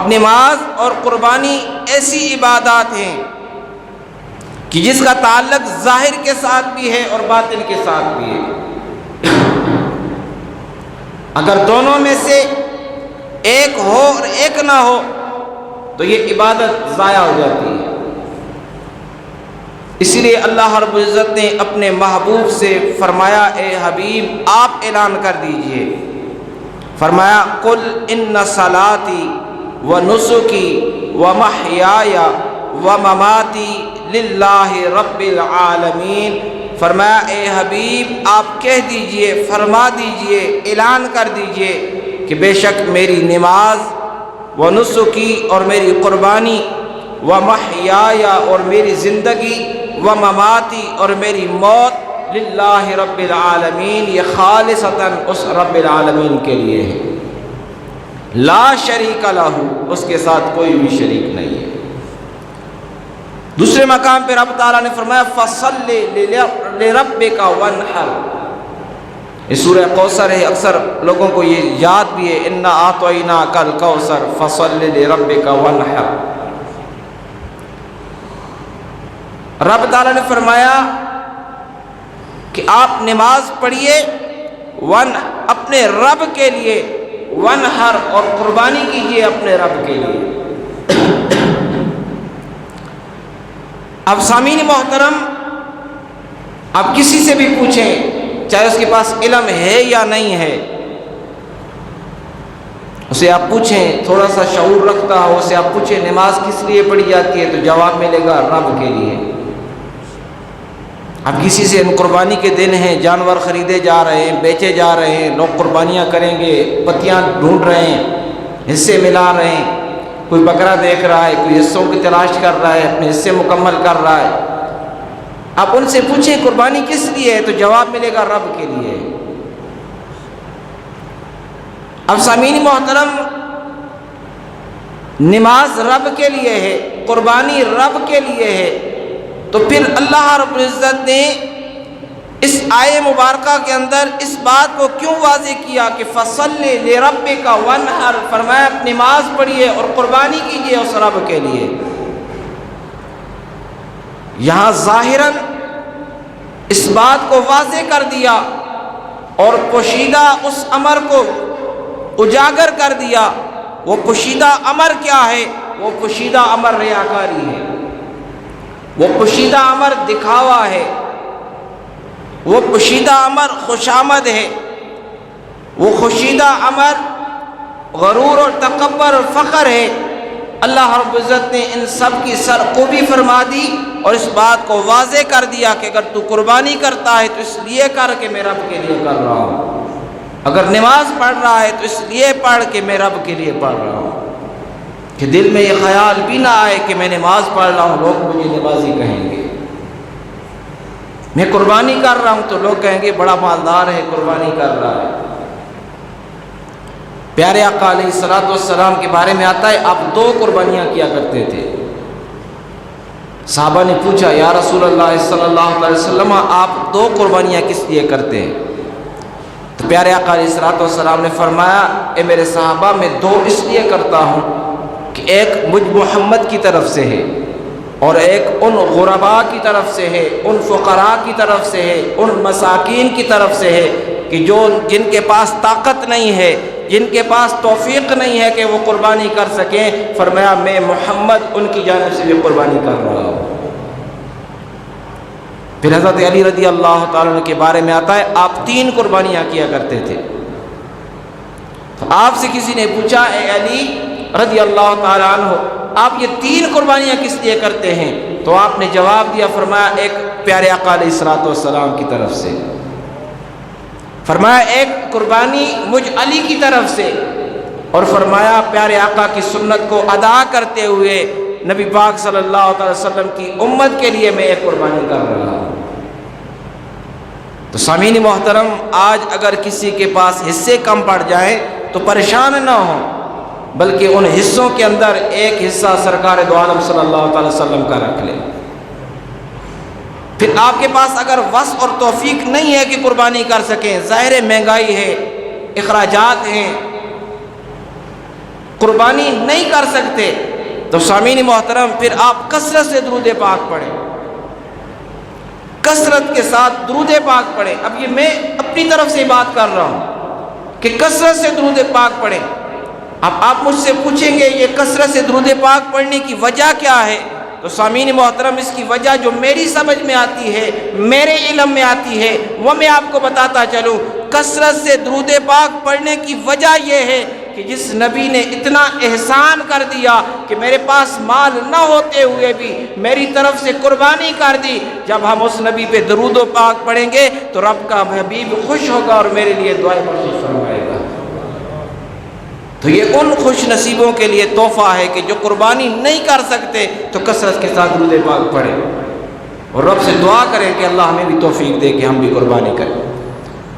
نماز اور قربانی ایسی عبادات ہیں کہ جس کا تعلق ظاہر کے ساتھ بھی ہے اور باطن کے ساتھ بھی ہے۔ اگر دونوں میں سے ایک ہو اور ایک نہ ہو تو یہ عبادت ضائع ہو جاتی ہے۔ اسی لیے اللہ رب العزت نے اپنے محبوب سے فرمایا، اے حبیب آپ اعلان کر دیجئے، فرمایا قل ان صلاتی ونسکی ومحیای ومماتی للہ رب العالمین۔ فرمایا اے حبیب آپ کہہ دیجئے، فرما دیجئے، اعلان کر دیجئے کہ بے شک میری نماز، ونسکی اور میری قربانی، ومحیای اور میری زندگی، ومماتی اور میری موت، للہ رب العالمین یہ خالصتاً اس رب العالمین کے لیے ہے، لا شریک لہ اس کے ساتھ کوئی بھی شریک نہیں ہے۔ دوسرے مقام پہ رب تعالیٰ نے فرمایا فَصَلِّ لِرَبِّكَ وَانْحَرْ۔ یہ سورہ کوثر ہے، اکثر لوگوں کو یہ یاد بھی ہے، اِنَّا أَعْطَيْنَاكَ الْكَوْثَرَ فَصَلِّ لِرَبِّكَ وَانْحَرْ۔ رب تعالیٰ نے فرمایا کہ آپ نماز پڑھیے اپنے رب کے لیے، وانحر اور قربانی کیجیے اپنے رب کے لیے۔ اب سامعین محترم، آپ کسی سے بھی پوچھیں، چاہے اس کے پاس علم ہے یا نہیں ہے، اسے آپ پوچھیں، تھوڑا سا شعور رکھتا ہو، اسے آپ پوچھیں نماز کس لیے پڑھی جاتی ہے، تو جواب ملے گا رب کے لیے۔ اب کسی سے قربانی کے دن ہیں، جانور خریدے جا رہے ہیں، بیچے جا رہے ہیں، لوگ قربانیاں کریں گے، پتیاں ڈھونڈ رہے ہیں، حصے ملا رہے ہیں، کوئی بکرا دیکھ رہا ہے، کوئی حصوں کی تلاش کر رہا ہے، اپنے حصے مکمل کر رہا ہے۔ آپ ان سے پوچھیں قربانی کس لیے ہے، تو جواب ملے گا رب کے لیے۔ اب سامعین محترم، نماز رب کے لیے ہے، قربانی رب کے لیے ہے، تو پھر اللہ رب العزت نے اس آیے مبارکہ کے اندر اس بات کو کیوں واضح کیا کہ فَصَلِّ لِرَبِّكَ وَانْحَرْ، فرمایا نماز پڑھیے اور قربانی کیجیے اس رب کے لیے۔ یہاں ظاہراً اس بات کو واضح کر دیا اور پوشیدہ اس امر کو اجاگر کر دیا۔ وہ پوشیدہ امر کیا ہے؟ وہ پوشیدہ امر ریاکاری ہے، وہ پوشیدہ امر دکھاوا ہے، وہ پوشیدہ امر خوشامد ہے، وہ پوشیدہ امر غرور اور تکبر اور فخر ہے۔ اللہ رب العزت نے ان سب کی سرکوبی فرما دی اور اس بات کو واضح کر دیا کہ اگر تو قربانی کرتا ہے تو اس لیے کر کہ میں رب کے لیے کر رہا ہوں، اگر نماز پڑھ رہا ہے تو اس لیے پڑھ کہ میں رب کے لیے پڑھ رہا ہوں، کہ دل میں یہ خیال بھی نہ آئے کہ میں نماز پڑھ رہا ہوں لوگ مجھے نمازی کہیں گے، میں قربانی کر رہا ہوں تو لوگ کہیں گے بڑا مالدار ہے، قربانی کر رہا ہے۔ پیارے آقا علیہ الصلوۃ والسلام کے بارے میں آتا ہے آپ 2 قربانیاں کیا کرتے تھے۔ صحابہ نے پوچھا یا رسول اللہ صلی اللہ علیہ وسلم آپ 2 قربانیاں کس لیے کرتے ہیں؟ تو پیارے آقا علیہ الصلوۃ والسلام نے فرمایا اے میرے صحابہ میں 2 اس لیے کرتا ہوں کہ ایک مجھ محمد کی طرف سے ہے اور ایک ان غرباء کی طرف سے ہے، ان فقراء کی طرف سے ہے، ان مساکین کی طرف سے ہے کہ جن کے پاس طاقت نہیں ہے، جن کے پاس توفیق نہیں ہے کہ وہ قربانی کر سکیں، فرمایا میں محمد ان کی جانب سے بھی قربانی کر رہا ہوں۔ پھر حضرت علی رضی اللہ تعالیٰ عنہ کے بارے میں آتا ہے آپ 3 قربانیاں کیا کرتے تھے۔ تو آپ سے کسی نے پوچھا اے علی رضی اللہ تعالیٰ عنہ آپ یہ 3 قربانیاں کس لیے کرتے ہیں؟ تو آپ نے جواب دیا، فرمایا ایک پیارے آقا علیہ الصلوۃ والسلام کی طرف سے، فرمایا ایک قربانی مجھ علی کی طرف سے، اور فرمایا پیارے آقا کی سنت کو ادا کرتے ہوئے نبی پاک صلی اللہ علیہ وسلم کی امت کے لیے میں ایک قربانی کر رہا ہوں۔ تو سامعین محترم، آج اگر کسی کے پاس حصے کم پڑ جائیں تو پریشان نہ ہوں، بلکہ ان حصوں کے اندر ایک حصہ سرکار دو عالم صلی اللہ علیہ وسلم کا رکھ لیں۔ پھر آپ کے پاس اگر وسع اور توفیق نہیں ہے کہ قربانی کر سکیں، ظاہر مہنگائی ہے، اخراجات ہیں، قربانی نہیں کر سکتے تو سامعین محترم پھر آپ کثرت سے درود پاک پڑھیں، کثرت کے ساتھ درود پاک پڑھیں۔ اب یہ میں اپنی طرف سے بات کر رہا ہوں کہ کثرت سے درود پاک پڑھیں۔ اب آپ مجھ سے پوچھیں گے یہ کثرت سے درود پاک پڑھنے کی وجہ کیا ہے؟ تو سامعین محترم اس کی وجہ جو میری سمجھ میں آتی ہے، میرے علم میں آتی ہے، وہ میں آپ کو بتاتا چلوں۔ کثرت سے درود پاک پڑھنے کی وجہ یہ ہے کہ جس نبی نے اتنا احسان کر دیا کہ میرے پاس مال نہ ہوتے ہوئے بھی میری طرف سے قربانی کر دی، جب ہم اس نبی پہ درود و پاک پڑھیں گے تو رب کا حبیب خوش ہوگا اور میرے لیے دعائیں بخشش فرمائے گا۔ تو یہ ان خوش نصیبوں کے لیے تحفہ ہے کہ جو قربانی نہیں کر سکتے تو کثرت کے ساتھ درود پاک پڑھیں اور رب سے دعا کریں کہ اللہ ہمیں بھی توفیق دے کہ ہم بھی قربانی کریں۔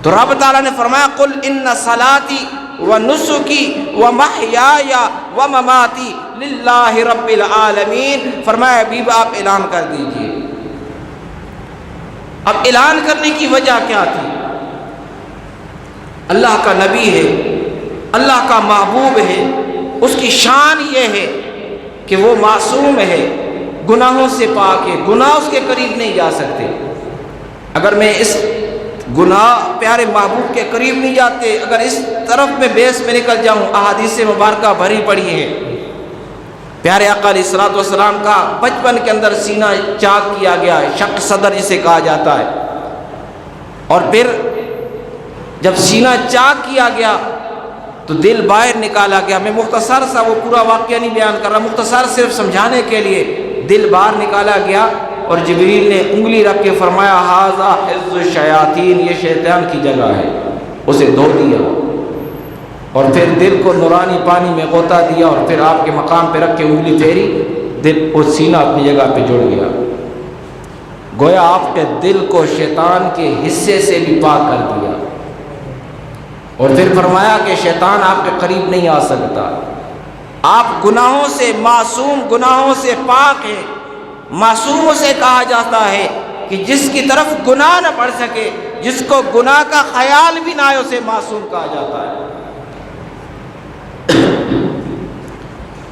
تو رب تعالیٰ نے فرمایا قل ان صلاتی ونسکی ومحیای ومماتی للہ رب العالمین، فرمایا حبیب آپ اعلان کر دیجئے۔ اب اعلان کرنے کی وجہ کیا تھی؟ اللہ کا نبی ہے، اللہ کا محبوب ہے، اس کی شان یہ ہے کہ وہ معصوم ہے، گناہوں سے پاک ہے، گناہ اس کے قریب نہیں جا سکتے۔ اگر میں اس گناہ پیارے محبوب کے قریب نہیں جاتے، اگر اس طرف میں بیس میں نکل جاؤں، احادیث مبارکہ بھری پڑی ہے۔ پیارے آقا علیہ الصلوۃ والسلام کا بچپن کے اندر سینہ چاک کیا گیا، شق صدر جسے کہا جاتا ہے، اور پھر جب سینہ چاک کیا گیا تو دل باہر نکالا گیا۔ میں مختصر سا وہ پورا واقعہ نہیں بیان کر رہا، مختصر صرف سمجھانے کے لیے، دل باہر نکالا گیا اور جبریل نے انگلی رکھ کے فرمایا ھذا حظ الشیاطین، یہ شیطان کی جگہ ہے، اسے دھو دیا اور پھر دل کو نورانی پانی میں غوطہ دیا اور پھر آپ کے مقام پہ رکھ کے انگلی پھیری، دل اور سینہ اپنی جگہ پہ جڑ گیا۔ گویا آپ کے دل کو شیطان کے حصے سے بھی پاک کر دیا، اور پھر فرمایا کہ شیطان آپ کے قریب نہیں آ سکتا۔ آپ گناہوں سے معصوم، گناہوں سے پاک ہیں۔ معصوم اسے کہا جاتا ہے کہ جس کی طرف گناہ نہ پڑ سکے، جس کو گناہ کا خیال بھی نہ آئے، اسے معصوم کہا جاتا ہے۔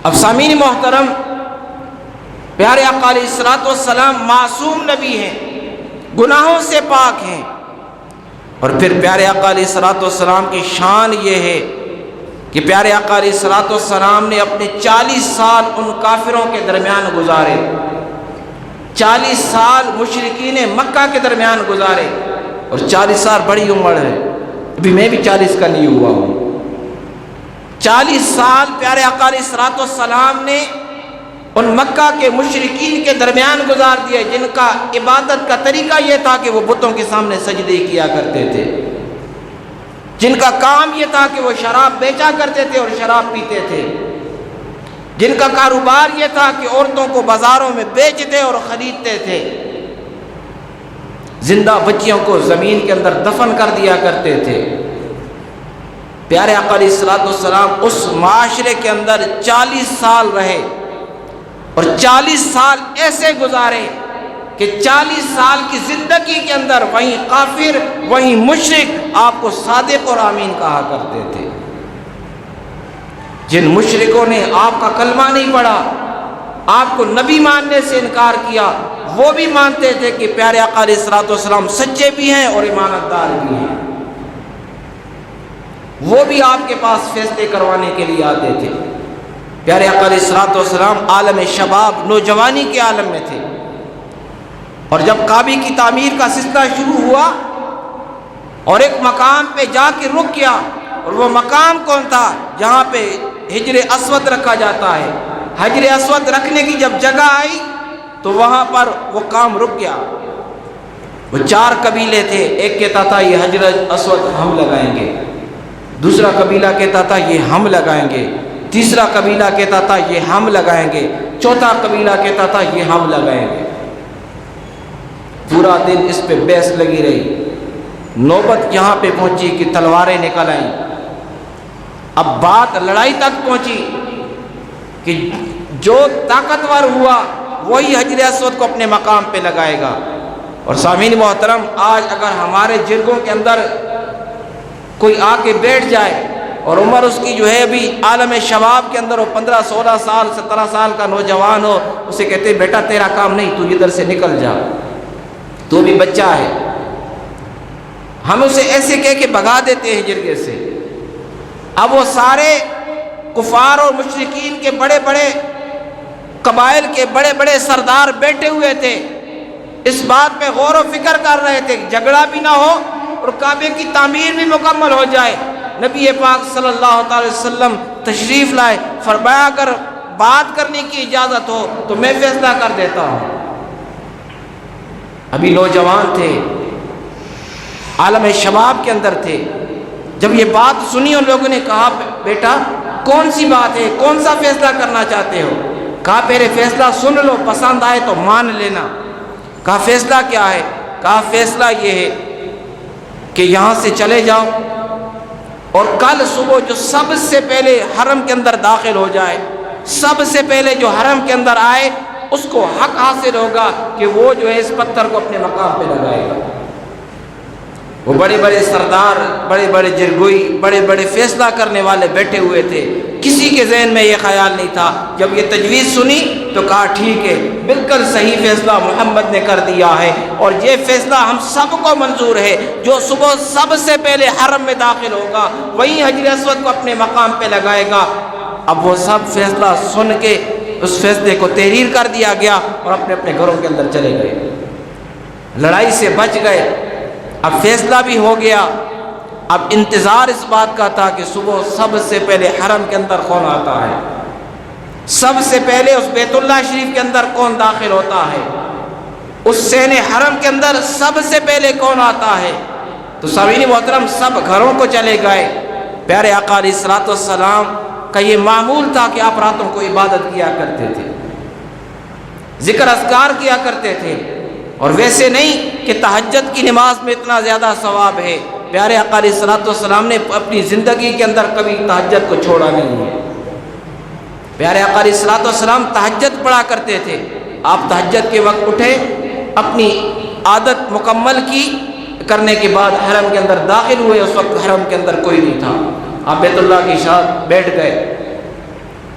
اب سامعین محترم، پیارے آقا علیہ الصلوۃ والسلام معصوم نبی ہیں، گناہوں سے پاک ہیں، اور پھر پیارے آقا علیہ الصلوۃ والسلام کی شان یہ ہے کہ پیارے آقا علیہ الصلوۃ والسلام نے اپنے 40 سال ان کافروں کے درمیان گزارے، 40 سال مشرکین مکہ کے درمیان گزارے، اور 40 سال بڑی عمر ہے، ابھی میں بھی 40 کا نہیں ہوا ہوں۔ 40 سال پیارے آقا علیہ الصلوۃ والسلام نے ان مکہ کے مشرکین کے درمیان گزار دیے، جن کا عبادت کا طریقہ یہ تھا کہ وہ بتوں کے سامنے سجدے کیا کرتے تھے، جن کا کام یہ تھا کہ وہ شراب بیچا کرتے تھے اور شراب پیتے تھے، جن کا کاروبار یہ تھا کہ عورتوں کو بازاروں میں بیچتے اور خریدتے تھے، زندہ بچیوں کو زمین کے اندر دفن کر دیا کرتے تھے۔ پیارے آقا علیہ الصلوۃ والسلام اس معاشرے کے اندر 40 سال رہے، اور 40 سال ایسے گزارے کہ 40 سال کی زندگی کے اندر وہیں کافر وہیں مشرک آپ کو صادق اور امین کہا کرتے تھے۔ جن مشرکوں نے آپ کا کلمہ نہیں پڑھا، آپ کو نبی ماننے سے انکار کیا، وہ بھی مانتے تھے کہ پیارے آقا علیہ الصلوۃ والسلام سچے بھی ہیں اور ایمانت دار بھی ہیں، وہ بھی آپ کے پاس فیصلے کروانے کے لیے آتے تھے۔ پیارے آقا علیہ الصلوۃ والسلام عالم شباب، نوجوانی کے عالم میں تھے، اور جب کعبے کی تعمیر کا سلسلہ شروع ہوا اور ایک مقام پہ جا کے رک گیا، اور وہ مقام کون تھا؟ جہاں پہ حجر اسود رکھا جاتا ہے۔ حجر اسود رکھنے کی جب جگہ آئی تو وہاں پر وہ کام رک گیا۔ وہ 4 قبیلے تھے، ایک کہتا تھا یہ حجر اسود ہم لگائیں گے، دوسرا قبیلہ کہتا تھا یہ ہم لگائیں گے، تیسرا قبیلہ کہتا تھا یہ ہم لگائیں گے، چوتھا قبیلہ کہتا تھا یہ ہم لگائیں گے۔ پورا دن اس پہ بحث لگی رہی، نوبت یہاں پہ پہنچی کہ تلواریں نکل آئیں، اب بات لڑائی تک پہنچی کہ جو طاقتور ہوا وہی حجر اسود کو اپنے مقام پہ لگائے گا۔ اور سامعین محترم، آج اگر ہمارے جرگوں کے اندر کوئی آ کے بیٹھ جائے اور عمر اس کی جو ہے ابھی عالم شباب کے اندر ہو، 15 16 سال 17 سال کا نوجوان ہو، اسے کہتے ہیں بیٹا تیرا کام نہیں، تو ادھر سے نکل جا، تو بھی بچہ ہے۔ ہم اسے ایسے کہہ کے بھگا دیتے ہیں جرگے سے۔ اب وہ سارے کفار اور مشرکین کے بڑے بڑے قبائل کے بڑے بڑے سردار بیٹھے ہوئے تھے، اس بات پہ غور و فکر کر رہے تھے جھگڑا بھی نہ ہو اور کعبے کی تعمیر بھی مکمل ہو جائے۔ نبی پاک صلی اللہ علیہ وسلم تشریف لائے، فرمایا اگر بات کرنے کی اجازت ہو تو میں فیصلہ کر دیتا ہوں۔ ابھی نوجوان تھے، عالم شباب کے اندر تھے۔ جب یہ بات سنی ان لوگوں نے کہا بیٹا کون سی بات ہے، کون سا فیصلہ کرنا چاہتے ہو؟ کہا پہلے فیصلہ سن لو، پسند آئے تو مان لینا۔ کہا فیصلہ کیا ہے؟ کہا فیصلہ یہ ہے کہ یہاں سے چلے جاؤ اور کل صبح جو سب سے پہلے حرم کے اندر داخل ہو جائے، سب سے پہلے جو حرم کے اندر آئے اس کو حق حاصل ہوگا کہ وہ جو ہے اس پتھر کو اپنے مقام پہ لگائے گا۔ وہ بڑے بڑے سردار، بڑے بڑے جرگوئی، بڑے بڑے فیصلہ کرنے والے بیٹھے ہوئے تھے، کسی کے ذہن میں یہ خیال نہیں تھا۔ جب یہ تجویز سنی تو کہا ٹھیک ہے، بالکل صحیح فیصلہ محمد نے کر دیا ہے اور یہ فیصلہ ہم سب کو منظور ہے۔ جو صبح سب سے پہلے حرم میں داخل ہوگا وہی حجر اسود کو اپنے مقام پہ لگائے گا۔ اب وہ سب فیصلہ سن کے اس فیصلے کو تحریر کر دیا گیا اور اپنے اپنے گھروں کے اندر چلے گئے، لڑائی سے بچ گئے۔ اب فیصلہ بھی ہو گیا، اب انتظار اس بات کا تھا کہ صبح سب سے پہلے حرم کے اندر کون آتا ہے، سب سے پہلے اس بیت اللہ شریف کے اندر کون داخل ہوتا ہے، اس سین حرم کے اندر سب سے پہلے کون آتا ہے۔ تو سامعین محترم سب گھروں کو چلے گئے۔ پیارے آقا علیہ الصلوۃ والسلام کا یہ معمول تھا کہ آپ راتوں کو عبادت کیا کرتے تھے، ذکر اذکار کیا کرتے تھے، اور ویسے نہیں کہ تہجد کی نماز میں اتنا زیادہ ثواب ہے۔ پیارے آقا علیہ الصلوۃ والسلام نے اپنی زندگی کے اندر کبھی تہجد کو چھوڑا نہیں ہے۔ پیارے آقا علیہ الصلوۃ والسلام تہجد پڑھا کرتے تھے۔ آپ تہجد کے وقت اٹھے، اپنی عادت مکمل کی، کرنے کے بعد حرم کے اندر داخل ہوئے۔ اس وقت حرم کے اندر کوئی نہیں تھا، آپ بیت اللہ کی شاد بیٹھ گئے۔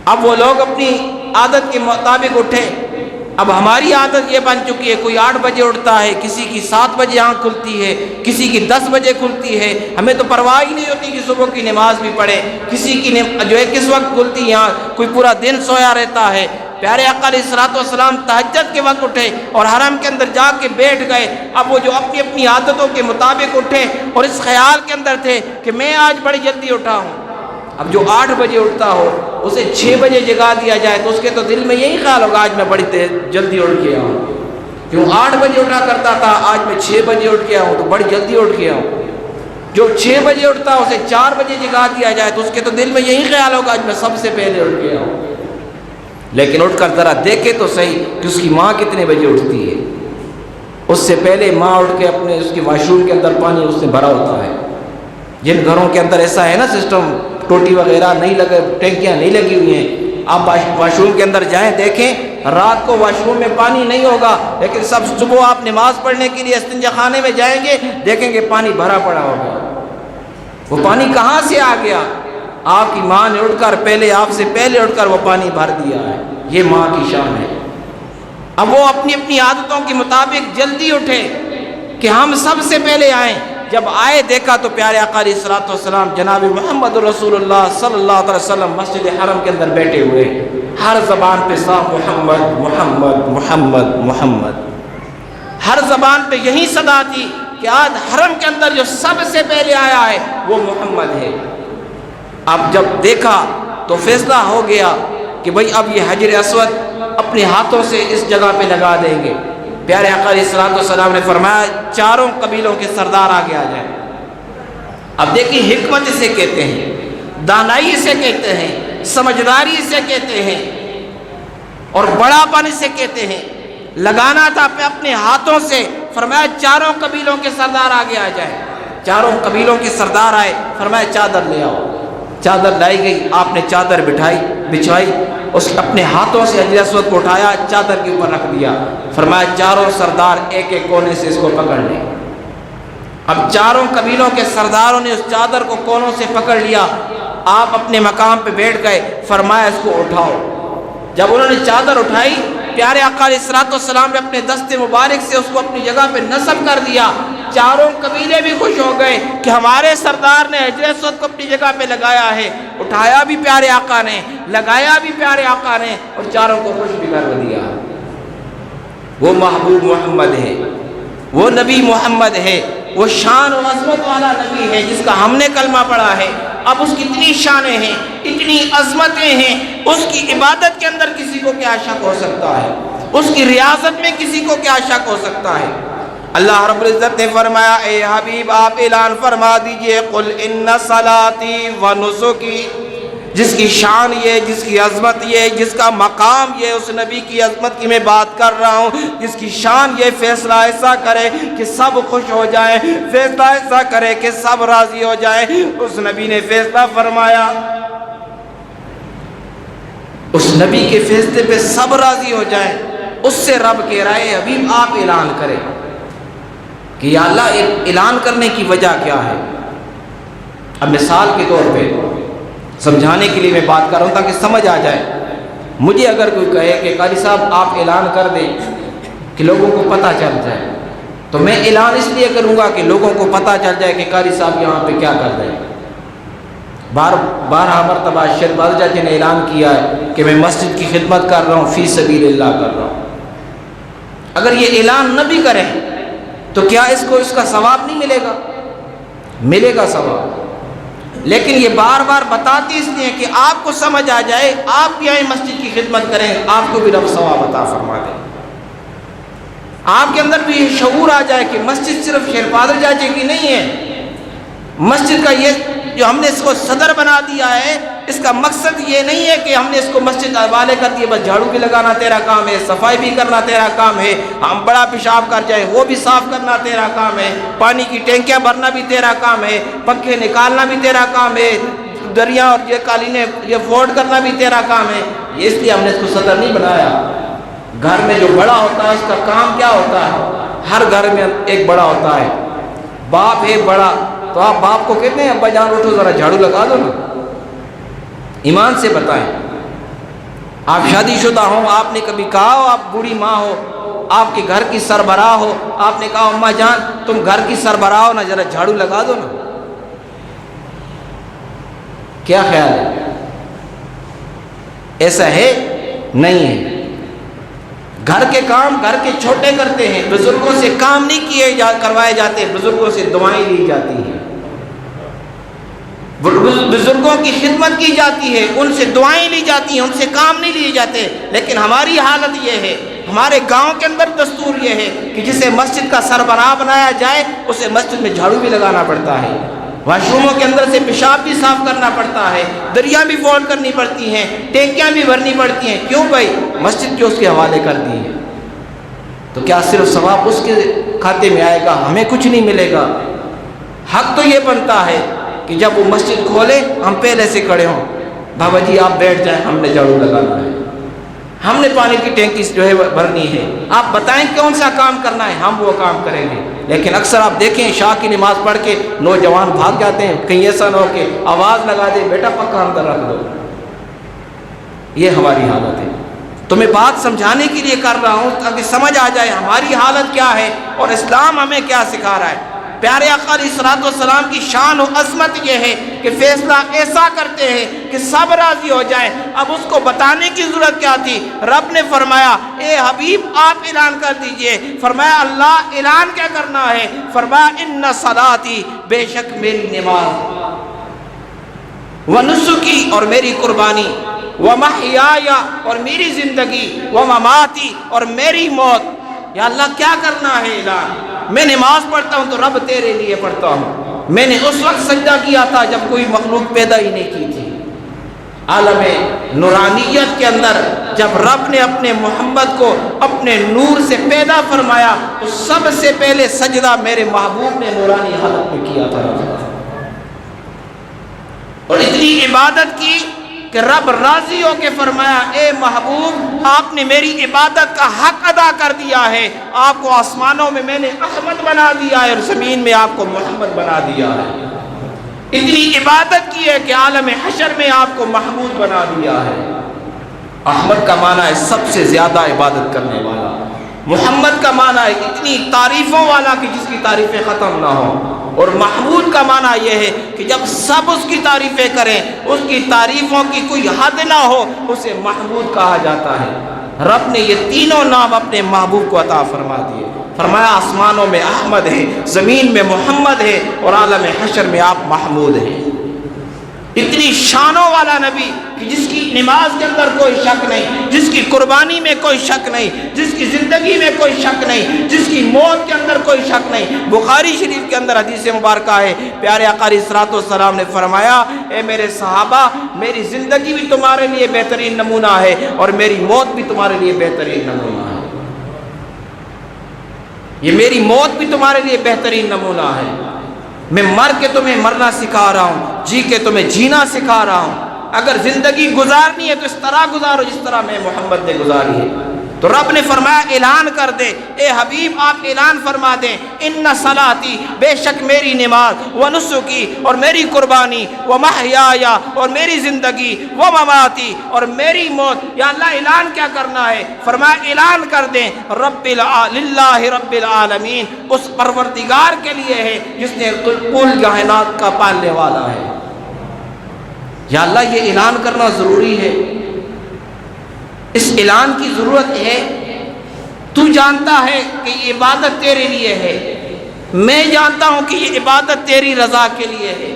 اب وہ لوگ اپنی عادت کے مطابق اٹھے۔ اب ہماری عادت یہ بن چکی ہے، کوئی 8 بجے اٹھتا ہے، کسی کی 7 بجے آنکھ کھلتی ہے، کسی کی 10 بجے کھلتی ہے۔ ہمیں تو پرواہ ہی نہیں ہوتی کہ صبح کی نماز بھی پڑھے، کسی کی جو ہے کس وقت کھلتی ہے آنکھ، کوئی پورا دن سویا رہتا ہے۔ پیارے آقا علیہ الصلوۃ والسلام تہجد کے وقت اٹھے اور حرم کے اندر جا کے بیٹھ گئے۔ اب وہ جو اپنی اپنی عادتوں کے مطابق اٹھے اور اس خیال کے اندر تھے کہ میں آج بڑی جلدی اٹھا ہوں۔ اب جو 8 بجے اٹھتا ہو اسے 6 بجے جگا دیا جائے تو اس کے تو دل میں یہی خیال ہوگا آج میں بڑی جلدی اٹھ گیا ہوں، کیوں 8 بجے اٹھا کرتا تھا آج میں 6 بجے اٹھ گیا ہوں تو بڑی جلدی اٹھ گیا ہوں۔ جو 6 بجے اٹھتا اسے 4 بجے جگا دیا جائے تو اس کے تو دل میں یہی خیال ہوگا آج میں سب سے پہلے اٹھ گیا ہوں۔ لیکن اٹھ کر ذرا دیکھے تو صحیح کہ اس کی ماں کتنے بجے اٹھتی ہے۔ اس سے پہلے ماں اٹھ کے اپنے اس کی واش روم کے اندر پانی اس نے بھرا ہوتا ہے۔ جن گھروں کے اندر ایسا ہے نا سسٹم، ٹوٹی وغیرہ نہیں لگے، ٹینکیاں نہیں لگی ہوئی ہیں، آپ واش روم کے اندر جائیں دیکھیں رات کو واش روم میں پانی نہیں ہوگا، لیکن سب صبح آپ نماز پڑھنے کے لیے استنجا خانے میں جائیں گے دیکھیں گے پانی بھرا پڑا ہوگا۔ وہ پانی کہاں سے آ گیا؟ آپ کی ماں نے اٹھ کر پہلے، آپ سے پہلے اٹھ کر وہ پانی بھر دیا ہے۔ یہ ماں کی شان ہے۔ اب وہ اپنی اپنی عادتوں کے مطابق جلدی اٹھے کہ ہم سب سے پہلے آئیں۔ جب آئے دیکھا تو پیارے آقا علیہ الصلوۃ والسلام جناب محمد رسول اللہ صلی اللہ علیہ وسلم مسجد حرم کے اندر بیٹھے ہوئے، ہر زبان پہ صاف محمد محمد محمد محمد، ہر زبان پہ یہی صدا تھی کہ آج حرم کے اندر جو سب سے پہلے آیا ہے وہ محمد ہے۔ اب جب دیکھا تو فیصلہ ہو گیا کہ بھئی اب یہ حجر اسود اپنے ہاتھوں سے اس جگہ پہ لگا دیں گے۔ پیارے آقا علیہ الصلوۃ والسلام نے فرمایا چاروں قبیلوں کے سردار آگے آ جائیں۔ اب دیکھیں حکمت اسے کہتے ہیں، دانائی اسے کہتے ہیں، سمجھداری اسے کہتے ہیں، اور بڑا پن اسے کہتے ہیں۔ لگانا تھا اپنے ہاتھوں سے، فرمایا چاروں قبیلوں کے سردار آگے آ جائیں۔ چاروں قبیلوں کے سردار آئے، فرمایا چادر لے آؤ۔ چادر لائی گئی، آپ نے چادر بچھائی، اس اپنے ہاتھوں سے حجر اسود کو اٹھایا، چادر کے اوپر رکھ دیا، فرمایا چاروں سردار ایک ایک کونے سے اس کو پکڑ لیں۔ اب چاروں قبیلوں کے سرداروں نے اس چادر کو کونوں سے پکڑ لیا۔ آپ اپنے مقام پہ بیٹھ گئے، فرمایا اس کو اٹھاؤ۔ جب انہوں نے چادر اٹھائی، پیارے آقا علیہ الصلوۃ والسلام نے اپنے دست مبارک سے اس کو اپنی جگہ پہ نصب کر دیا۔ چاروں قبیلے بھی خوش ہو گئے کہ ہمارے سردار نے حجر اسود کو اپنی جگہ پہ لگایا ہے، اٹھایا بھی پیارے آقا نے، لگایا بھی پیارے آقا نے، اور چاروں کو خوش بھی کر دیا۔ وہ محبوب محمد ہے، وہ نبی محمد ہے، وہ شان و عظمت والا نبی ہے جس کا ہم نے کلمہ پڑھا ہے۔ اب اس کی اتنی شانیں ہیں، اتنی عظمتیں ہیں، اس کی عبادت کے اندر کسی کو کیا شک ہو سکتا ہے، اس کی ریاضت میں کسی کو کیا شک ہو سکتا ہے۔ اللہ رب العزت نے فرمایا، اے حبیب آپ اعلان فرما دیجئے، قل ان صلاتی و نسکی، جس کی شان یہ، جس کی عظمت یہ، جس کا مقام یہ، اس نبی کی عظمت کی میں بات کر رہا ہوں، جس کی شان یہ فیصلہ ایسا کرے کہ سب خوش ہو جائیں، فیصلہ ایسا کرے کہ سب راضی ہو جائیں۔ اس نبی نے فیصلہ فرمایا، اس نبی کے فیصلے پہ سب راضی ہو جائیں۔ اس سے رب کہہ رہا ہے، حبیب آپ اعلان کریں کہ یا اللہ اعلان کرنے کی وجہ کیا ہے۔ اب مثال کے طور پہ سمجھانے کے لیے میں بات کر رہا ہوں تاکہ سمجھ آ جائے۔ مجھے اگر کوئی کہے کہ قاری صاحب آپ اعلان کر دیں کہ لوگوں کو پتہ چل جائے، تو میں اعلان اس لیے کروں گا کہ لوگوں کو پتہ چل جائے کہ قاری صاحب یہاں پہ کیا کر رہے ہیں۔ بارہ مرتبہ شیخ بازجہ جی نے اعلان کیا ہے کہ میں مسجد کی خدمت کر رہا ہوں، فی سبیل اللہ کر رہا ہوں۔ اگر یہ اعلان نہ بھی کریں تو کیا اس کو اس کا ثواب نہیں ملے گا؟ ملے گا ثواب، لیکن یہ بار بار بتاتی اس لیے کہ آپ کو سمجھ آ جائے، آپ بھی آئیں مسجد کی خدمت کریں، آپ کو بھی رب ثواب عطا فرما دے، آپ کے اندر بھی یہ شعور آ جائے کہ مسجد صرف شیخ بادل چاچے کی نہیں ہے۔ مسجد کا یہ جو ہم نے اس کو صدر بنا دیا ہے، اس کا مقصد یہ نہیں ہے کہ ہم نے اس کو مسجد حوالے کر دیا بس جھاڑو بھی لگانا تیرا کام ہے، صفائی بھی کرنا تیرا کام ہے، ہم بڑا پیشاب کر جائے وہ بھی صاف کرنا تیرا کام ہے، پانی کی ٹینکیاں بھرنا بھی تیرا کام ہے، پنکھے نکالنا بھی تیرا کام ہے، دریا اور یہ قالینیں یہ فولڈ کرنا بھی تیرا کام ہے۔ اس لیے ہم نے اس کو صدر نہیں بنایا۔ گھر میں جو بڑا ہوتا ہے اس کا کام کیا ہوتا ہے؟ ہر گھر میں ایک بڑا ہوتا ہے، باپ ہے بڑا، تو آپ باپ کو کہتے ہیں ابا جان اٹھو ذرا جھاڑو لگا دو نا۔ ایمان سے بتائیں، آپ شادی شدہ ہوں، آپ نے کبھی کہا ہو، آپ بوڑھی ماں ہو، آپ کے گھر کی سربراہ ہو، آپ نے کہا اماں جان تم گھر کی سربراہ ہو نا، ذرا جھاڑو لگا دو نا؟ کیا خیال ہے؟ ایسا ہے؟ نہیں ہے۔ گھر کے کام گھر کے چھوٹے کرتے ہیں، بزرگوں سے کام نہیں کروائے جاتے، بزرگوں سے دعائیں لی جاتی ہیں، بزرگوں کی خدمت کی جاتی ہے، ان سے دعائیں لی جاتی ہیں، ان سے کام نہیں لیے جاتے۔ لیکن ہماری حالت یہ ہے، ہمارے گاؤں کے اندر دستور یہ ہے کہ جسے مسجد کا سربراہ بنایا جائے اسے مسجد میں جھاڑو بھی لگانا پڑتا ہے، واش روموں کے اندر سے پیشاب بھی صاف کرنا پڑتا ہے، دریا بھی فولڈ کرنی پڑتی ہیں، ٹینکیاں بھی بھرنی پڑتی ہیں۔ کیوں بھائی؟ مسجد کی اس کے حوالے کر دی ہے۔ تو کیا صرف ثواب اس کے کھاتے میں آئے گا؟ ہمیں کچھ نہیں ملے گا۔ حق تو یہ بنتا ہے کہ جب وہ مسجد کھولے ہم پہلے سے کھڑے ہوں، بابا جی آپ بیٹھ جائیں، ہم نے جھاڑو لگانا ہے، ہم نے پانی کی ٹینکی جو ہے بھرنی ہے، آپ بتائیں کون سا کام کرنا ہے، ہم وہ کام کریں گے۔ لیکن اکثر آپ دیکھیں عشاء کی نماز پڑھ کے نوجوان بھاگ جاتے ہیں، کہیں ایسا نہ ہو کہ آواز لگا دے بیٹا پکا اندر رکھ دو۔ یہ ہماری حالت ہے۔ تو میں بات سمجھانے کے لیے کر رہا ہوں تاکہ سمجھ آ جائے ہماری حالت کیا ہے اور اسلام ہمیں کیا سکھا رہا ہے۔ پیارے آقا علیہ الصلوۃ والسلام کی شان و عظمت یہ ہے کہ فیصلہ ایسا کرتے ہیں کہ سب راضی ہو جائیں۔ اب اس کو بتانے کی ضرورت کیا تھی؟ رب نے فرمایا اے حبیب آپ اعلان کر دیجئے۔ فرمایا اللہ اعلان کیا کرنا ہے؟ فرمایا ان صلاتی، بے شک میری نماز، ونسکی اور میری قربانی، ومحیایا اور میری زندگی، ومماتی اور میری موت۔ یا اللہ کیا کرنا ہے اعلان؟ میں نماز پڑھتا ہوں تو رب تیرے لیے پڑھتا ہوں۔ میں نے اس وقت سجدہ کیا تھا جب کوئی مخلوق پیدا ہی نہیں کی تھی۔ عالم نورانیت کے اندر جب رب نے اپنے محمد کو اپنے نور سے پیدا فرمایا تو سب سے پہلے سجدہ میرے محبوب نے نورانی حالت میں کیا تھا، اور اتنی عبادت کی کہ رب راضی ہو کے فرمایا اے محبوب آپ نے میری عبادت کا حق ادا کر دیا ہے، آپ کو آسمانوں میں میں نے احمد بنا دیا ہے اور زمین میں آپ کو محمد بنا دیا ہے۔ اتنی عبادت کی ہے کہ عالم حشر میں آپ کو محمود بنا دیا ہے۔ احمد کا معنی ہے سب سے زیادہ عبادت کرنے والا، محمد کا معنی ہے اتنی تعریفوں والا کہ جس کی تعریفیں ختم نہ ہوں، اور محمود کا معنی یہ ہے کہ جب سب اس کی تعریفیں کریں، اس کی تعریفوں کی کوئی حد نہ ہو، اسے محمود کہا جاتا ہے۔ رب نے یہ تینوں نام اپنے محبوب کو عطا فرما دیے، فرمایا آسمانوں میں احمد ہے، زمین میں محمد ہے، اور عالم حشر میں آپ محمود ہیں۔ اتنی شانوں والا نبی کہ جس کی نماز کے اندر کوئی شک نہیں، جس کی قربانی میں کوئی شک نہیں، جس کی زندگی میں کوئی شک نہیں، جس کی موت کے اندر کوئی شک نہیں۔ بخاری شریف کے اندر حدیث مبارکہ ہے، پیارے آقا علیہ الصلوۃ والسلام نے فرمایا، اے میرے صحابہ، میری زندگی بھی تمہارے لیے بہترین نمونہ ہے اور میری موت بھی تمہارے لیے بہترین نمونہ ہے۔ یہ میری موت بھی تمہارے لیے بہترین نمونہ ہے۔ میں مر کے تمہیں مرنا سکھا رہا ہوں، جی کے تمہیں جینا سکھا رہا ہوں۔ اگر زندگی گزارنی ہے تو اس طرح گزارو جس طرح میں محمد نے گزاری ہے۔ تو رب نے فرمایا اعلان کر دے، اے حبیب آپ اعلان فرما دیں، ان صلاتی، بے شک میری نماز، ونسکی، اور میری قربانی، ومحیایا، اور میری زندگی، ومماتی، اور میری موت۔ یا اللہ اعلان کیا کرنا ہے؟ فرمایا اعلان کر دیں للہ رب العالمین، اس پروردگار کے لیے ہے جس نے کل کائنات کا پالنے والا ہے۔ یا اللہ یہ اعلان کرنا ضروری ہے، اس اعلان کی ضرورت ہے۔ تو جانتا ہے کہ یہ عبادت تیرے لیے ہے، میں جانتا ہوں کہ یہ عبادت تیری رضا کے لیے ہے،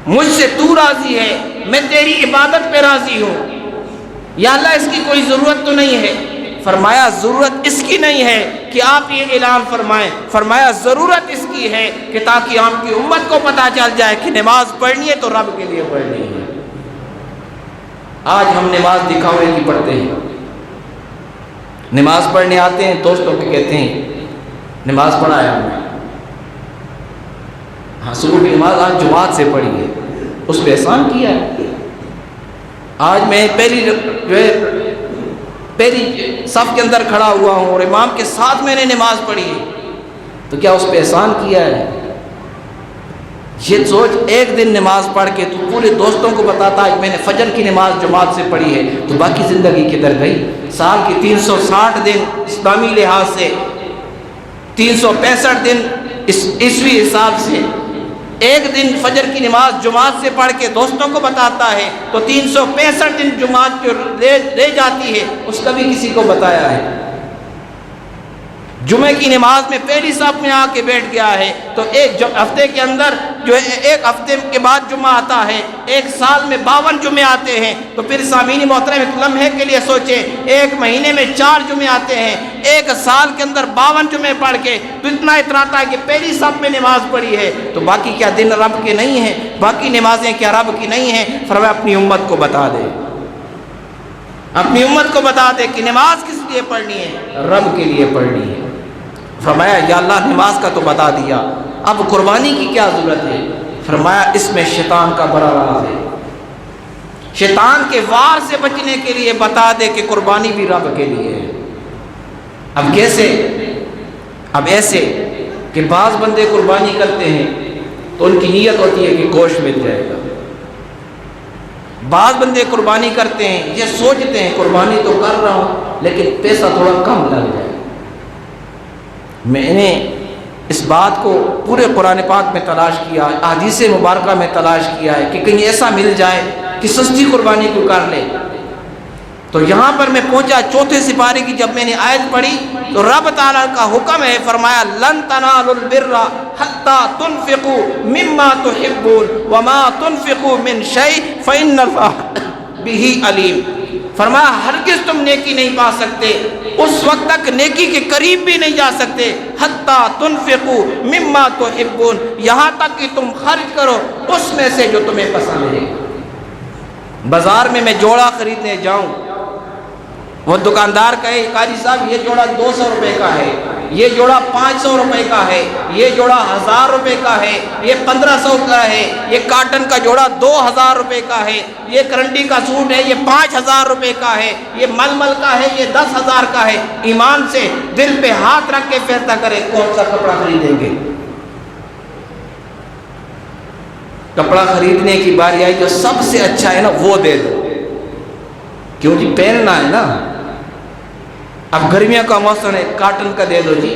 مجھ سے تو راضی ہے، میں تیری عبادت پہ راضی ہوں۔ یا اللہ اس کی کوئی ضرورت تو نہیں ہے؟ فرمایا ضرورت اس کی نہیں ہے کہ آپ یہ اعلان فرمائیں، فرمایا ضرورت اس کی ہے کہ تاکہ آپ کی امت کو پتہ چل جائے کہ نماز پڑھنی ہے تو رب کے لیے پڑھنی ہے۔ آج ہم نماز دکھاوے کی پڑھتے ہیں، نماز پڑھنے آتے ہیں، دوستوں کے کہتے ہیں نماز پڑھایا ہم نے، ہاں صبح کی نماز آج جماعت سے پڑھی ہے، اس پہ احسان کیا ہے۔ آج میں پہلی صف کے اندر کھڑا ہوا ہوں اور امام کے ساتھ میں نے نماز پڑھی ہے، تو کیا اس پہ احسان کیا ہے؟ یہ سوچ، ایک دن نماز پڑھ کے تو پورے دوستوں کو بتاتا آج میں نے فجر کی نماز جماعت سے پڑھی ہے، تو باقی زندگی کدھر گئی؟ سال کی 360 دن اسلامی لحاظ سے، 365 دن عیسوی حساب سے، ایک دن فجر کی نماز جماعت سے پڑھ کے دوستوں کو بتاتا ہے تو 365 دن جماعت جو رہ جاتی ہے اس کا بھی کسی کو بتایا ہے۔ جمعے کی نماز میں پہلی صف میں آ کے بیٹھ گیا ہے تو ایک ہفتے کے اندر جو ایک ہفتے کے بعد جمعہ آتا ہے، ایک سال میں 52 جمعے آتے ہیں، تو پھر سامعین محترم ایک لمحے کے لیے سوچیں، ایک مہینے میں 4 جمعے آتے ہیں، ایک سال کے اندر 52 جمعے پڑھ کے تو اتنا اتراتا ہے کہ پہلی صف میں نماز پڑھی ہے، تو باقی کیا دن رب کے نہیں ہیں؟ باقی نمازیں کیا رب کی نہیں ہیں؟ فرمایا اپنی امت کو بتا دے، اپنی امت کو بتا دے کہ نماز کس لیے پڑھنی ہے؟ رب کے لیے پڑھنی ہے۔ فرمایا یا اللہ نماز کا تو بتا دیا، اب قربانی کی کیا ضرورت ہے؟ فرمایا اس میں شیطان کا بڑا راز ہے، شیطان کے وار سے بچنے کے لیے بتا دے کہ قربانی بھی رب کے لیے ہے۔ اب کیسے؟ اب ایسے کہ بعض بندے قربانی کرتے ہیں تو ان کی نیت ہوتی ہے کہ گوشت مل جائے گا، بعض بندے قربانی کرتے ہیں یہ سوچتے ہیں قربانی تو کر رہا ہوں لیکن پیسہ تھوڑا کم لگ جائے۔ میں نے اس بات کو پورے قرآن پاک میں تلاش کیا، احادیث مبارکہ میں تلاش کیا ہے کہ کہیں ایسا مل جائے کہ سستی قربانی کو کر لے، تو یہاں پر میں پہنچا 4 سپارے کی جب میں نے آیت پڑھی تو رب تعالیٰ کا حکم ہے، فرمایا لن تنالوا البر حتى تنفقوا مما تحبون وما تنفقوا من شيء فإن الله به علیم۔ فرمایا ہرگز تم نیکی نہیں پا سکتے، اس وقت تک نیکی کے قریب بھی نہیں جا سکتے، حتی تنفقوا مما تحبون، یہاں تک کہ تم خرچ کرو اس میں سے جو تمہیں پسند ہے۔ بازار میں جوڑا خریدنے جاؤں، وہ دکاندار کہے قاری صاحب یہ جوڑا 200 روپے کا ہے، یہ جوڑا 500 روپے کا ہے، یہ جوڑا 1000 روپے کا ہے، یہ 1500 کا ہے، یہ کاٹن کا جوڑا 2000 روپے کا ہے، یہ کرنڈی کا سوٹ ہے یہ 5000 روپے کا ہے، یہ ململ کا ہے یہ 10,000 کا ہے۔ ایمان سے دل پہ ہاتھ رکھ کے فیصلہ کرے کون سا کپڑا خریدیں گے۔ کپڑا خریدنے کی باری آئی جو سب سے اچھا ہے نا وہ دے دو، کیوں جی پہننا ہے نا۔ اب گرمیوں کا موسم ہے، کاٹن کا دے دو جی،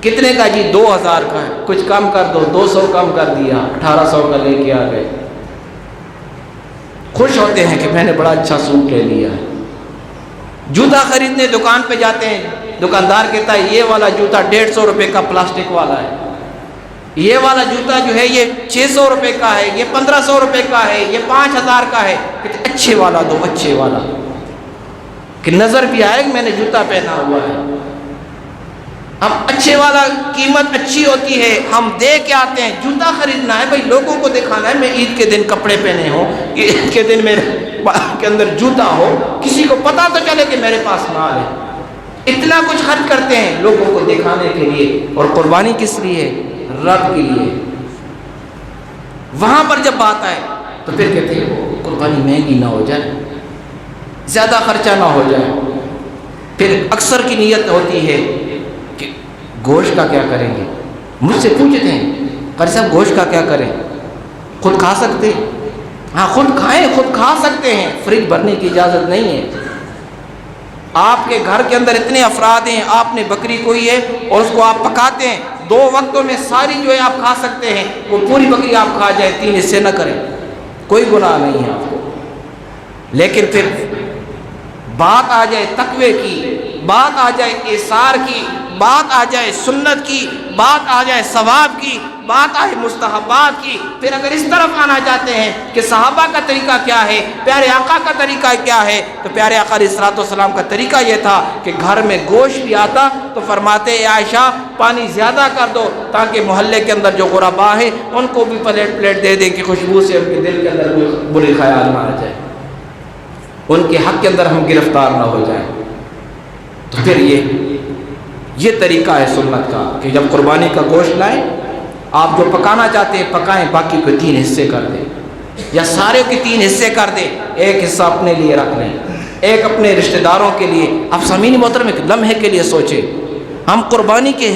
کتنے کا جی 2000 کا ہے، کچھ کم کر دو، 200 کم کر دیا، 1800 کا لے کے آ گئے، خوش ہوتے ہیں کہ میں نے بڑا اچھا سوٹ لے لیا ہے۔ جوتا خریدنے دکان پہ جاتے ہیں، دکاندار کہتا ہے یہ والا جوتا 150 روپے کا پلاسٹک والا ہے، یہ والا جوتا جو ہے یہ 600 روپے کا ہے، یہ 1500 روپے کا ہے، یہ 5000 کا ہے، کہتے اچھے والا دو، اچھے والا، کہ نظر بھی آئے کہ میں نے جوتا پہنا ہوا ہے۔ اب اچھے والا قیمت اچھی ہوتی ہے، ہم دے کے آتے ہیں، جوتا خریدنا ہے بھائی، لوگوں کو دکھانا ہے میں عید کے دن کپڑے پہنے ہوں، عید کے دن میرے کے اندر جوتا ہو، کسی کو پتا تو چلے کہ میرے پاس مال ہے۔ اتنا کچھ خرچ کرتے ہیں لوگوں کو دکھانے کے لیے، اور قربانی کس لیے؟ رب کے لیے۔ وہاں پر جب بات آئے تو پھر کہتے ہیں قربانی مہنگی نہ ہو جائے، زیادہ خرچہ نہ ہو جائے۔ پھر اکثر کی نیت ہوتی ہے کہ گوشت کا کیا کریں گے، مجھ سے پوچھتے ہیں قاری صاحب گوشت کا کیا کریں، خود کھا سکتے ہیں؟ ہاں خود کھائیں، خود کھا سکتے ہیں، فریج بھرنے کی اجازت نہیں ہے۔ آپ کے گھر کے اندر اتنے افراد ہیں، آپ نے بکری کوئی ہے اور اس کو آپ پکاتے ہیں، 2 وقتوں میں ساری جو ہے آپ کھا سکتے ہیں، وہ پوری بکری آپ کھا جائیں، 3 حصے نہ کریں، کوئی گناہ نہیں ہے آپ کو۔ لیکن پھر بات آ جائے تقوی کی، بات آ جائے ایثار کی، بات آ جائے سنت کی، بات آ جائے ثواب کی، بات آئے مستحبات کی، پھر اگر اس طرف آنا چاہتے ہیں کہ صحابہ کا طریقہ کیا ہے، پیارے آقا کا طریقہ کیا ہے، تو پیارے آقا علیہ الصلوۃ والسلام کا طریقہ یہ تھا کہ گھر میں گوشت بھی آتا تو فرماتے اے عائشہ پانی زیادہ کر دو تاکہ محلے کے اندر جو غربا ہیں ان کو بھی پلیٹ دے دیں کہ خوشبو سے ان کے دل کے اندر کوئی برے خیال نہ آ جائے، ان کے حق کے اندر ہم گرفتار نہ ہو جائیں۔ تو پھر یہ طریقہ ہے سنت کا کہ جب قربانی کا گوشت لائیں، آپ جو پکانا چاہتے ہیں پکائیں، باقی کو 3 حصے کر دیں یا سارے کے 3 حصے کر دیں، ایک حصہ اپنے لیے رکھ لیں، ایک اپنے رشتہ داروں کے لیے۔ اب سامعین محترم ایک لمحے کے لیے سوچیں، ہم قربانی کے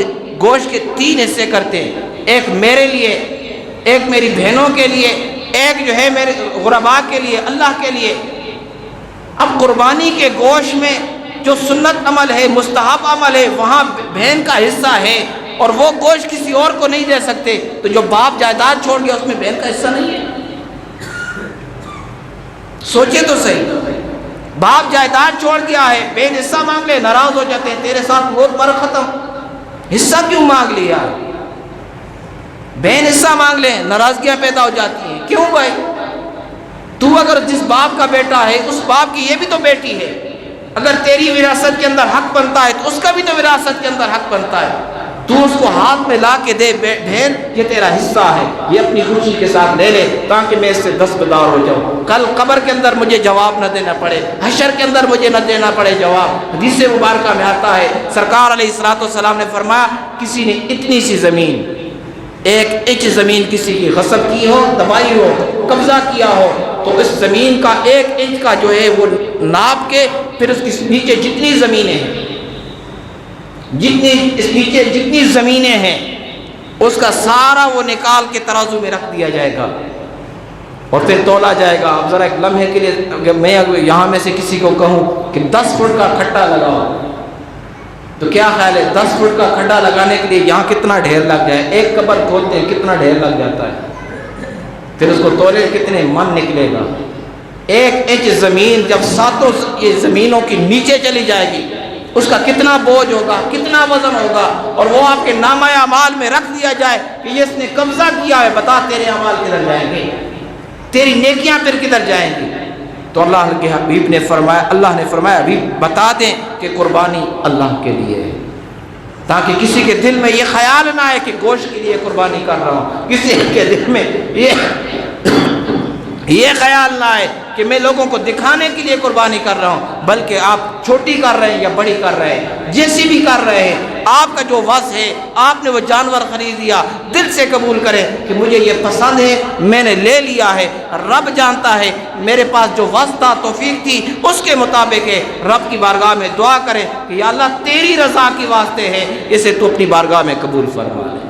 گوشت کے 3 حصے کرتے ہیں، ایک میرے لیے، ایک میری بہنوں کے لیے، ایک جو ہے میرے غربا کے لیے، اللہ کے لیے۔ اب قربانی کے گوشت میں جو سنت عمل ہے، مستحب عمل ہے، وہاں بہن کا حصہ ہے اور وہ گوشت کسی اور کو نہیں دے سکتے، تو جو باپ جائیداد چھوڑ گیا اس میں بہن کا حصہ نہیں ہے؟ سوچے تو صحیح، باپ جائیداد چھوڑ گیا ہے، بہن حصہ مانگ لے، ناراض ہو جاتے ہیں، تیرے ساتھ موت پر ختم، حصہ کیوں مانگ لیا؟ بہن حصہ مانگ لے، ناراضگیاں پیدا ہو جاتی ہیں، کیوں بھائی؟ تو اگر جس باپ کا بیٹا ہے اس باپ کی یہ بھی تو بیٹی ہے، اگر تیری وراثت کے اندر حق بنتا ہے تو اس کا بھی تو وراثت کے اندر حق بنتا ہے، تو اس کو ہاتھ میں لا کے دے، بہن یہ تیرا حصہ ہے، یہ اپنی خوشی کے ساتھ لے لے تاکہ میں اس سے دستبردار ہو جاؤں، کل قبر کے اندر مجھے جواب نہ دینا پڑے، حشر کے اندر مجھے نہ دینا پڑے جواب۔ حدیث مبارکہ میں آتا ہے سرکار علیہ الصلوۃ والسلام نے فرمایا کسی نے اتنی سی زمین، 1 انچ زمین کسی کی غصب کی ہو، دبائی ہو، قبضہ کیا ہو، تو اس زمین کا 1 انچ کا جو ہے وہ ناپ کے پھر اس کے نیچے جتنی زمینیں ہیں، اس نیچے جتنی زمینیں ہیں اس کا سارا وہ نکال کے ترازو میں رکھ دیا جائے گا اور پھر تولا جائے گا۔ اب ذرا ایک لمحے کے لیے اگر میں یہاں میں سے کسی کو کہوں کہ 10 فٹ کا کھڈا لگاؤ تو کیا خیال ہے 10 فٹ کا کھڈا لگانے کے لیے یہاں کتنا ڈھیر لگ جائے؟ ایک قبر کھودتے ہیں کتنا ڈھیر لگ جاتا ہے، پھر اس کو تولے کتنے من نکلے گا۔ 1 انچ زمین جب 7 یہ زمینوں کی نیچے چلی جائے گی اس کا کتنا بوجھ ہوگا، کتنا وزن ہوگا، اور وہ آپ کے نامہ اعمال میں رکھ دیا جائے کہ یہ اس نے قبضہ کیا ہے، بتا تیرے اعمال کدھر جائیں گے، تیری نیکیاں پھر کدھر جائیں گی؟ تو اللہ کے حبیب نے فرمایا، اللہ نے فرمایا ابھی بتا دیں کہ قربانی اللہ کے لیے ہے، تاکہ کسی کے دل میں یہ خیال نہ آئے کہ گوشت کے لیے قربانی کر رہا ہوں، کسی کے دل میں یہ خیال نہ آئے کہ میں لوگوں کو دکھانے کے لیے قربانی کر رہا ہوں، بلکہ آپ چھوٹی کر رہے ہیں یا بڑی کر رہے ہیں، جیسی بھی کر رہے ہیں، آپ کا جو وضع ہے، آپ نے وہ جانور خرید لیا، دل سے قبول کریں کہ مجھے یہ پسند ہے، میں نے لے لیا ہے، رب جانتا ہے میرے پاس جو وضع تھا، توفیق تھی، اس کے مطابق ہے، رب کی بارگاہ میں دعا کریں کہ یا اللہ تیری رضا کی واسطے ہے، اسے تو اپنی بارگاہ میں قبول فرما لے۔